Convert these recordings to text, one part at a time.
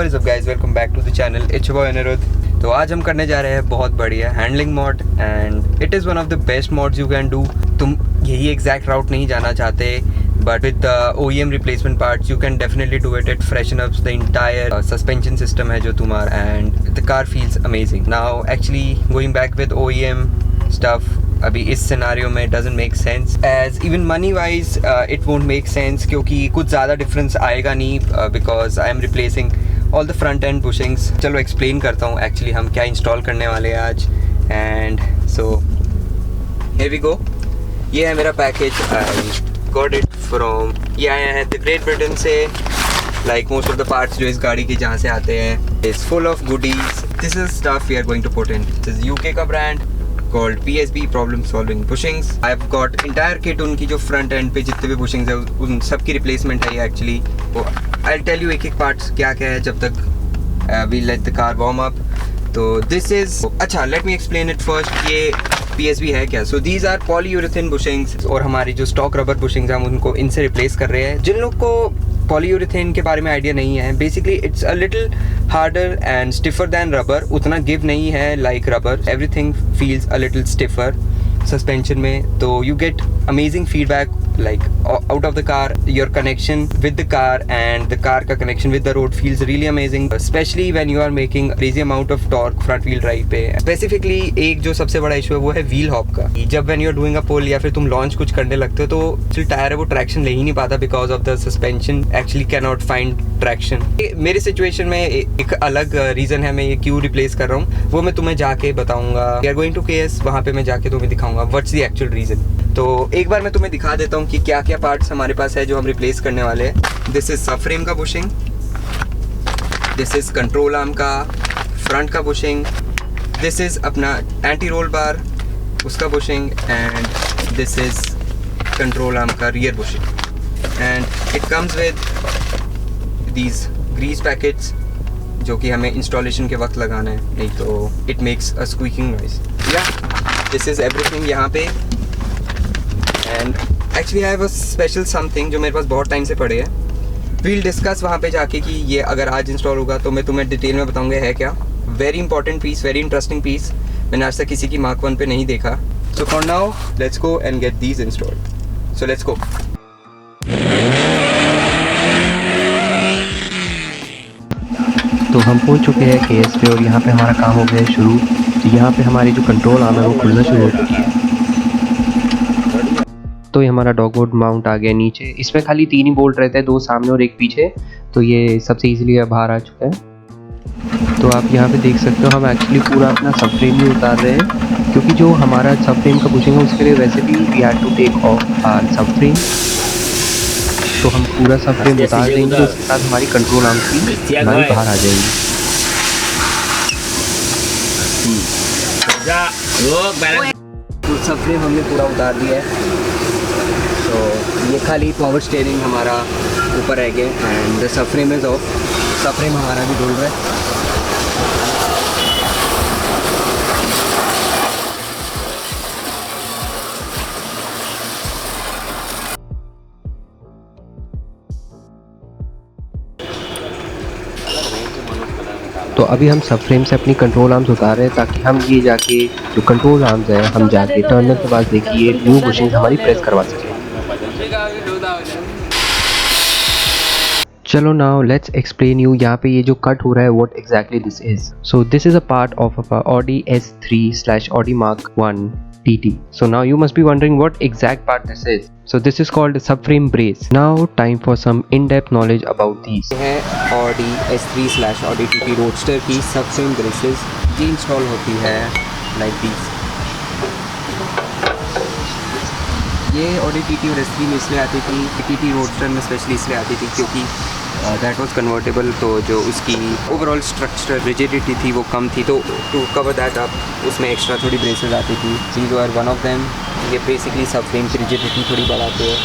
What is up guys, welcome back to the channel. It's your boy Anirudh. तो आज हम करने जा रहे हैं बहुत बढ़िया handling mod and it is one of the best mods you can do. तुम यही एग्जैक्ट राउट नहीं जाना चाहते but with the OEM replacement parts you can definitely do it. It freshen up the entire suspension system है जो तुम्हारा and the car feels amazing. Now actually going back with OEM stuff अभी इस scenario में doesn't make sense as even money wise it won't make sense क्योंकि कुछ ज़्यादा difference आएगा नहीं because I am replacing all the front end bushings. चलो explain करता हूँ actually हम क्या इंस्टॉल करने वाले हैं आज and so here we go. ये है मेरा package. I got it from ये आया है द ग्रेट ब्रिटेन से. Like most of the parts जो इस गाड़ी के जहाँ से आते हैं is full of goodies. This is stuff we are going to put in. This is UK का brand called PSB Problem Solving Bushings. I've got entire kit उनकी जो front end पे जितने भी bushings है उन सब की replacement है ये actually. I'll tell you एक एक parts क्या क्या है जब तक we let the car warm up. तो this is अच्छा let me explain it first. ये PSB है क्या. So these are polyurethane bushings और हमारी जो stock rubber bushings हैं हम उनको इनसे replace कर रहे हैं. जिन लोग को पॉलीयूरेथेन के बारे में आइडिया नहीं है, basically it's a little harder and stiffer than rubber. उतना गिव नहीं है like rubber. Everything feels a little stiffer suspension में. तो you get amazing feedback like out of the car. Your connection with the car and the car का connection with the road feels really amazing, especially when you are making crazy amount of torque front wheel drive पे. Specifically एक जो सबसे बड़ा issue है वो है wheel hop का. जब when you are doing a pull या फिर तुम लॉन्च कुछ करने लगते हो तो जो टायर है वो ट्रैक्शन ले ही नहीं पाता because of the suspension actually cannot find traction. मेरे सिचुएशन में एक अलग रीज़न है मैं ये क्यों रिप्लेस कर रहा हूँ वो मैं तुम्हें जाके बताऊँगा. We are going to KS, वहाँ पे मैं जाके तुम्हें दिखाऊँगा what's the actual reason. तो एक बार मैं तुम्हें दिखा देता हूँ कि क्या क्या पार्ट्स हमारे पास है जो हम रिप्लेस करने वाले हैं. दिस इज सब फ्रेम का bushing. This is control arm का फ्रंट का बुशिंग. दिस इज अपना एंटी रोल बार उसका bushing and this is control arm का rear bushing. And it comes with these grease packets जो कि हमें installation के वक्त लगाना है, नहीं तो it makes a squeaking noise. या दिस इज एवरीथिंग यहाँ पे. And actually I have a special something जो मेरे पास बहुत टाइम से पड़े हैं. वील डिस्कस वहाँ पे जाके कि ये अगर आज इंस्टॉल होगा तो मैं तुम्हें डिटेल में बताऊँगा है क्या. Very important piece, very interesting piece. मैंने आज तक किसी की मार्क 1 पे नहीं देखा. So for now let's go and get these installed. So let's go. तो हम पहुंच चुके हैं केएस पे और यहाँ पे हमारा काम हो गया है शुरू. तो यहाँ पे हमारी जो कंट्रोल आर्म है वो खुलना शुरू हो चुकी है. तो ये हमारा डॉगवुड माउंट आ गया नीचे. इसमें खाली 3 ही बोल्ट रहते हैं, 2 सामने और 1 पीछे. तो ये सबसे इजीली बाहर आ चुका है. तो आप यहाँ पे देख सकते हो हम एक्चुअली पूरा अपना सब फ्रेम ही उतार रहे हैं क्योंकि जो हमारा सब फ्रेम का बुशिंग है उसके लिए वैसे भी we had to take off our subframe. तो हम पूरा सब फ्रेम उतार देंगे तो उसके साथ हमारी कंट्रोल आर्म की हमारी बाहर आ जाएगी. सब फ्रेम हमने पूरा उतार दिया है. तो ये खाली पावर स्टीयरिंग हमारा ऊपर रह गया and the sub frame is of. सब फ्रेम हमारा भी डोल रहा है. तो अभी हम सब फ्रेम से अपनी कंट्रोल आर्म्स उतार रहे हैं ताकि हम ये जाके जो कंट्रोल आर्म्स है हम जाके टर्नर के बाद देखिए न्यू बुशिंग हमारी प्रेस करवा सकें. चलो नाउ लेट्स एक्सप्लेन यू यहाँ पे ये जो कट हो रहा है what exactly this is. So this is a part of Audi S3/Audi Mark 1 TT. So now you must be wondering what exact part this is. So this is called subframe brace. Now time for some in-depth knowledge about these. है Audi S3/Audi TT Roadster की subframe braces. ये install होती है like these. ये Audi TT और S3 में इसलिए आती थी, TT Roadster में स्पेशली इसलिए आती थी क्योंकि दैट वाज कन्वर्टेबल. तो जो उसकी ओवरऑल स्ट्रक्चर रिजिडिटी थी वो कम थी. तो टू कवर दैट अप उसमें एक्स्ट्रा थोड़ी ब्रेसेस आती थी. These are one of them. ये बेसिकली सब फ्रेम की रिजिडिटी थोड़ी बढ़ाते हैं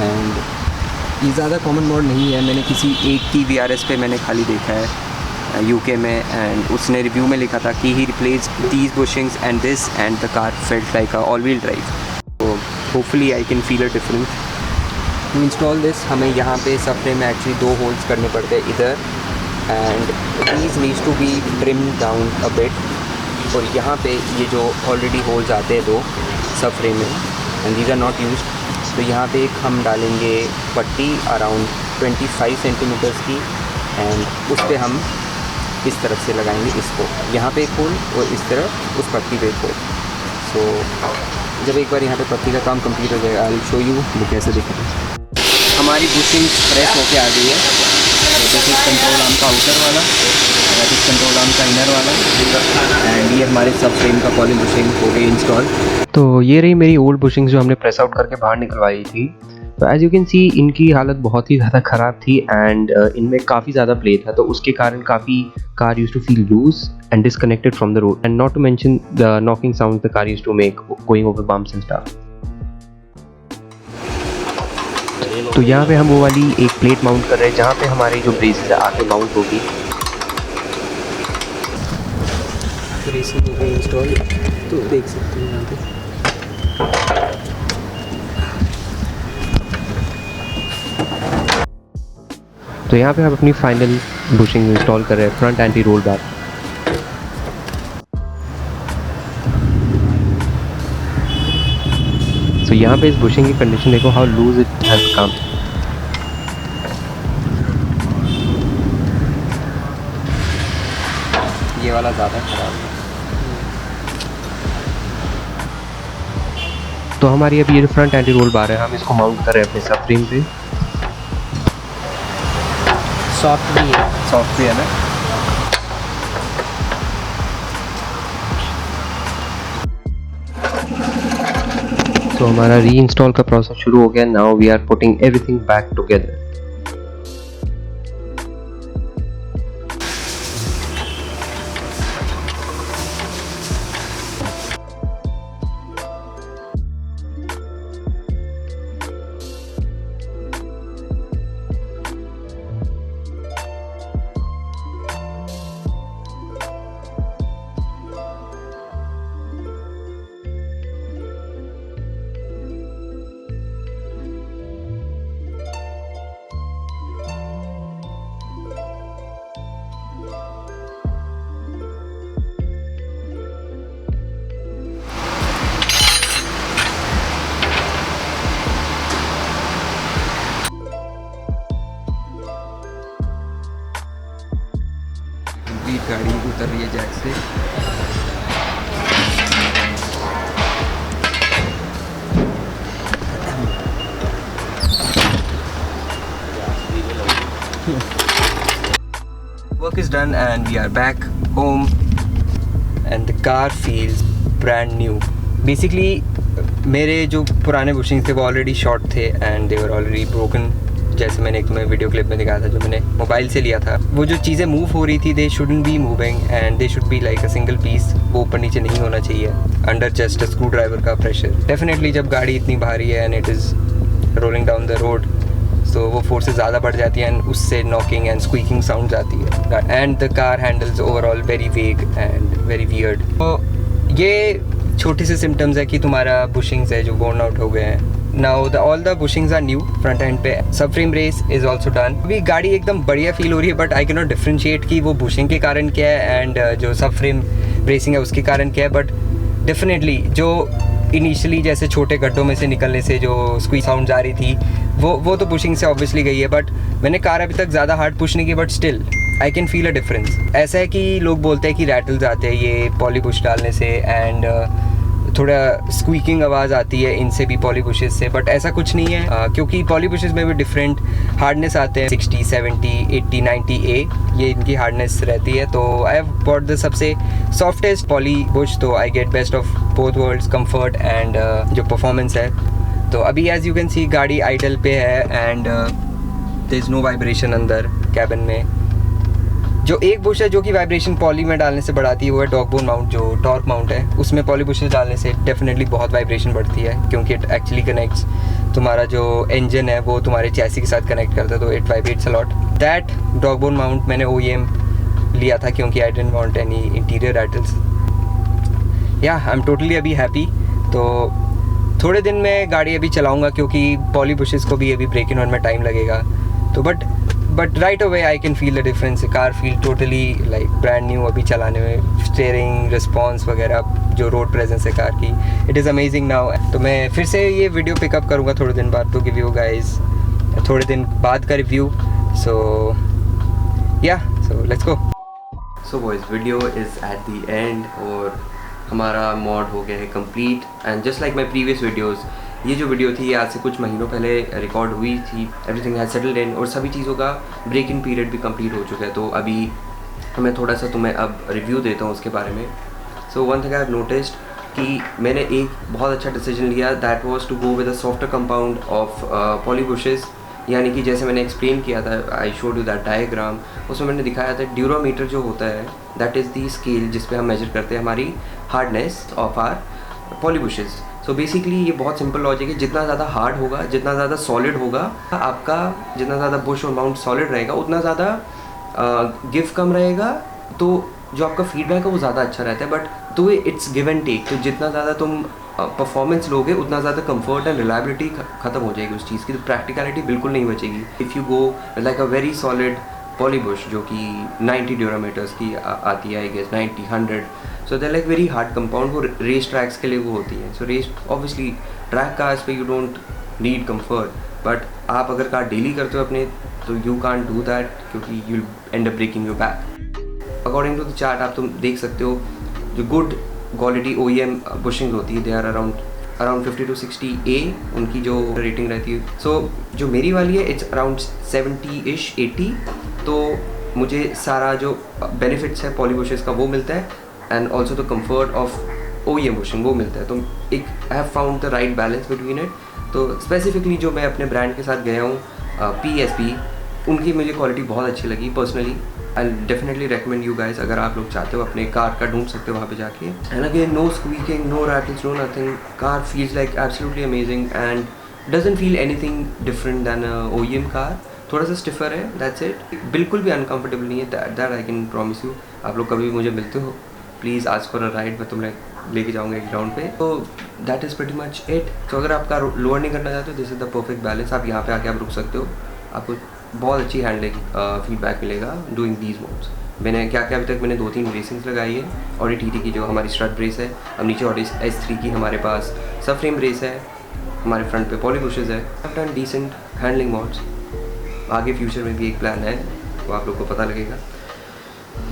एंड ये ज़्यादा कॉमन मॉड नहीं है. मैंने किसी एक की VRS पे मैंने खाली देखा है UK में एंड उसने रिव्यू में लिखा था कि he replace these bushings and this and the car felt like a all wheel drive. तो hopefully I can feel a difference. To install this हमें यहाँ पे सब फ्रेम में एक्चुअली 2 होल्स करने पड़ते हैं इधर and these needs to be trim down a bit. और यहाँ पे ये जो ऑलरेडी होल्स आते हैं 2 सब फ्रेम में and these are not used, तो यहाँ पे एक हम डालेंगे पट्टी अराउंड 25 सेंटीमीटर्स की एंड उस पर हम इस तरफ से लगाएंगे इसको, यहाँ पे एक होल और इस तरफ उस पट्टी पे एक होल। सो जब एक बार यहाँ पे पट्टी का काम कंप्लीट हो जाएगा आई विल शो यू वो कैसे दिखता है। हमारी बुशिंग प्रेस होके आ गई है। दिस इज़ कंट्रोल आर्म का आउटर वाला, दैट इज़ कंट्रोल आर्म का इनर वाला एंड ये हमारे सब फ्रेम का पॉली बुशिंग हो गई इंस्टॉल। तो ये रही मेरी ओल्ड बुशिंग्स जो हमने प्रेस आउट करके बाहर निकलवाई थी। तो एज यू कैन सी इनकी हालत बहुत ही ज़्यादा ख़राब थी एंड इनमें काफ़ी ज़्यादा प्ले था, तो उसके कारण काफ़ी car used to feel loose and disconnected from the road and not to mention the knocking sound the car used to make going over bumps and stuff. तो यहाँ पे हम वो वाली एक प्लेट माउंट कर रहे हैं जहाँ पे हमारी जो ब्रेसेस है आके माउंट होगी। ब्रेसिंग हो गई इंस्टॉल, तो देख सकते हैं यहाँ पे। तो यहाँ पे हम अपनी फाइनल बुशिंग इंस्टॉल कर रहे हैं, फ्रंट एंटी रोल बार। तो यहाँ पे इस बुशिंग की कंडीशन देखो, how lose it has come. ये वाला ज़्यादा खराब है। तो हमारी अब ये जो फ्रंट एंटी रोल बार है हम इसको माउंट कर रहे हैं अपने सब फ्रेम पे। सॉफ्ट भी है ना। तो हमारा री इंस्टॉल का प्रोसेस शुरू हो गया। Now we are putting everything back together. गाड़ी उतर रही है जैक से। Work is done and we are back home and the car feels brand new. Basically मेरे जो पुराने बुशिंग थे वो ऑलरेडी शॉर्ट थे and they were already broken. जैसे मैंने एक तुम्हें वीडियो क्लिप में दिखाया था जो मैंने मोबाइल से लिया था, वो जो चीज़ें मूव हो रही थी they shouldn't be moving and they should be like a single piece. वो ऊपर नीचे नहीं होना चाहिए अंडर जस्ट स्क्रू ड्राइवर का प्रेशर। डेफिनेटली जब गाड़ी इतनी भारी है and it is rolling down the road तो वो फोर्सेस ज़्यादा बढ़ जाती हैं एंड उससे नॉकिंग एंड स्क्वीकिंग साउंड आती है and the car handles overall very vague and very weird. तो ये छोटे से सिम्टम्स है कि तुम्हारा बुशिंग्स है जो बोर्न आउट हो गए हैं। Now all the bushings are new front end पे। Subframe race is also done। अभी गाड़ी एकदम बढ़िया फील हो रही है but I can not differentiate कि वो बुशिंग के कारण क्या है एंड जो सब फ्रेम रेसिंग है उसके कारण क्या है। बट डेफिनेटली जो इनिशियली जैसे छोटे गड्ढों में से निकलने से जो स्क्वीज साउंड आ रही थी वो तो बुशिंग से ऑब्वियसली गई है। बट मैंने कार अभी तक ज़्यादा हार्ड पुश नहीं की but still I can feel a difference. ऐसा है कि लोग बोलते हैं कि रैटल्स आते हैं ये पॉली बुश डालने से एंड थोड़ा स्क्वीकिंग आवाज़ आती है इनसे भी पॉली बुशेस से, बट ऐसा कुछ नहीं है क्योंकि पॉली बुशेस में भी डिफरेंट हार्डनेस आते हैं 60, 70, 80, 90A ये इनकी हार्डनेस रहती है। तो आई हैव बॉट द सबसे सॉफ्टेस्ट पॉली बुश, तो I get best of both worlds, comfort and जो परफॉर्मेंस है। तो अभी एज यू कैन सी गाड़ी आइडल पे है and there is no vibration अंदर कैबिन में। जो एक बुश है जो कि वाइब्रेशन पॉली में डालने से बढ़ाती है वो है डॉग बोन माउंट जो टॉर्क माउंट है। उसमें पॉली बुशेस डालने से डेफिनेटली बहुत वाइब्रेशन बढ़ती है क्योंकि इट एक्चुअली कनेक्ट्स तुम्हारा जो इंजन है वो तुम्हारे चैसी के साथ कनेक्ट करता है तो it vibrates a lot. That dog bone mount मैंने OEM लिया था क्योंकि I didn't want any interior rattles. या आई एम टोटली अभी हैप्पी। तो थोड़े दिन में गाड़ी अभी चलाऊँगा क्योंकि पॉली बुशेस को भी अभी ब्रेक इन ऑन में टाइम लगेगा। तो but but right away I can feel the difference. Car feel totally like brand new अभी चलाने में. स्टीयरिंग रिस्पॉन्स वगैरह, जो रोड प्रेजेंस है कार की, इट इज़ अमेजिंग नाउ. तो मैं फिर से ये वीडियो पिकअप करूँगा थोड़े दिन बाद टू गिव यू गाइज थोड़े दिन बाद का रिव्यू. सो या, so let's go. So boys, video is at the end और हमारा मॉड हो गया है complete. And just like my previous videos, ये जो वीडियो थी ये आज से कुछ महीनों पहले रिकॉर्ड हुई थी. एवरीथिंग हैज सेटल्ड इन और सभी चीज़ों का ब्रेक इन पीरियड भी कंप्लीट हो चुका है. तो अभी मैं थोड़ा सा तुम्हें अब रिव्यू देता हूँ उसके बारे में. So one thing I have noticed कि मैंने एक बहुत अच्छा डिसीजन लिया. That was to go with a softer compound of polybushes. यानी कि जैसे मैंने एक्सप्लेन किया था, I showed you that diagram. उसमें मैंने दिखाया था ड्यूरोमीटर जो होता है दैट इज़ दी स्केल जिस पे हम मेजर करते हैं हमारी hardness of our polybushes. So basically ये बहुत सिंपल लॉजिक है. जितना ज़्यादा हार्ड होगा, जितना ज़्यादा सॉलिड होगा आपका, जितना ज़्यादा बुश और माउंट सॉलिड रहेगा, उतना ज़्यादा गिव कम रहेगा. तो जो आपका फीडबैक है वो ज़्यादा अच्छा रहता है. बट तो इट्स गिव एंड टेक. तो जितना ज़्यादा तुम परफॉर्मेंस लोगे उतना ज़्यादा कंफर्ट एंड रिलायबिलिटी ख़त्म हो जाएगी उस चीज़ की. तो प्रैक्टिकलिटी बिल्कुल नहीं बचेगी. If you go like a very solid polybush जो कि 90 ड्यूरोमीटर्स की आती है, I guess 90, 100. So they like very hard compound. वो रेस ट्रैक्स के लिए वो होती है. So race obviously track cars पे you don't need comfort. But आप अगर कार डेली करते हो अपने, तो यू कांट डू दैट क्योंकि you end up breaking your back. According to the chart आप तुम देख सकते हो जो गुड क्वालिटी OEM बुशिंग होती है, they are around 50 to 60 A उनकी जो रेटिंग रहती है. सो जो मेरी वाली है इट्स अराउंड 70-ish 80. तो मुझे सारा जो बेनिफिट्स है पॉलीबुशेस का वो मिलता है and also the comfort of OEM bushing वो मिलता है. तो एक I have found the right balance between it. तो स्पेसिफिकली जो मैं अपने ब्रांड के साथ गया हूँ PSP, उनकी मुझे क्वालिटी बहुत अच्छी लगी personally. I definitely recommend you guys. अगर आप लोग चाहते हो अपने कार का ढूंढ सकते हो वहाँ पे जाके. And again no squeaking, no rattles, no nothing. Car feels like absolutely amazing and doesn't feel anything different than OEM car. थोड़ा सा स्टिफर है, दैट्स इट. बिल्कुल भी अनकम्फर्टेबल नहीं है. That I can promise you. आप लोग कभी मुझे मिलते हो, please ask for a ride. मैं तुम्हें लेके जाऊँगा एक ग्राउंड पे. तो that is pretty much it. तो अगर आप कार लोअर नहीं करना चाहते हो, this is the perfect balance. आप यहाँ पे आके आप रुक सकते हो. आपको बहुत अच्छी हैंडलिंग फीडबैक मिलेगा डूइंग दीज मोड्स. मैंने क्या क्या अभी तक मैंने 2-3 रेसिंग्स लगाई है. ऑडी TT की जो हमारी स्ट्रट ब्रेस है, अब नीचे ऑडी S3 की हमारे पास सब फ्रेम ब्रेस है, हमारे फ्रंट पे पॉलीबुशेस है. I have done decent handling mods. आगे फ्यूचर में भी एक प्लान है, वो आप लोग को पता लगेगा.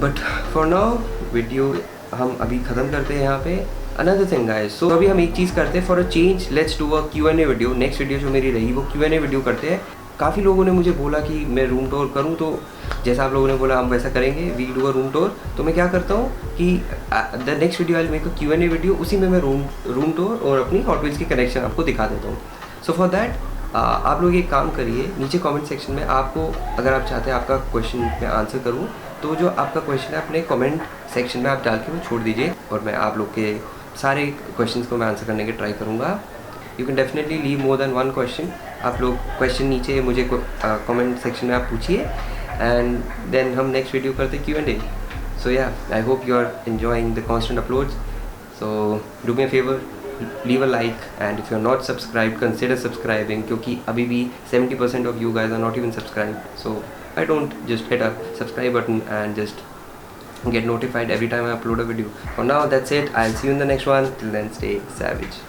बट फॉर नाउ वीडियो हम अभी ख़त्म करते हैं यहाँ पे. अनदर थिंग गाइस, सो अभी हम एक चीज़ करते हैं. For a change let's do a Q&A video. Next video जो मेरी रही वो Q&A वीडियो करते हैं. काफ़ी लोगों ने मुझे बोला कि मैं रूम टूर करूं, तो जैसा आप लोगों ने बोला हम वैसा करेंगे. We do a room tour. तो मैं क्या करता हूं कि the next video I make a Q&A video. उसी में मैं रूम टूर और अपनी हॉट व्हील्स की कनेक्शन आपको दिखा देता हूं. सो फॉर दैट आप लोग एक काम करिए, नीचे कमेंट सेक्शन में आपको अगर आप चाहते हैं आपका क्वेश्चन मैं आंसर करूँ, तो जो आपका क्वेश्चन है अपने कमेंट सेक्शन में आप डाल के वो छोड़ दीजिए और मैं आप लोग के सारे क्वेश्चंस को मैं आंसर करने की ट्राई करूँगा. You can definitely leave more than 1 question. आप लोग क्वेश्चन नीचे मुझे कमेंट सेक्शन में आप पूछिए एंड देन हम नेक्स्ट वीडियो करते Q&A. So yeah, I hope you are enjoying the constant uploads. So do me a favour, leave a like, and if you're not subscribed, consider subscribing क्योंकि अभी भी 70% of you guys are not even subscribed. So why don't just hit a subscribe button and just get notified every time I upload a video. For now that's it. I'll see you in the next one. Till then, stay savage.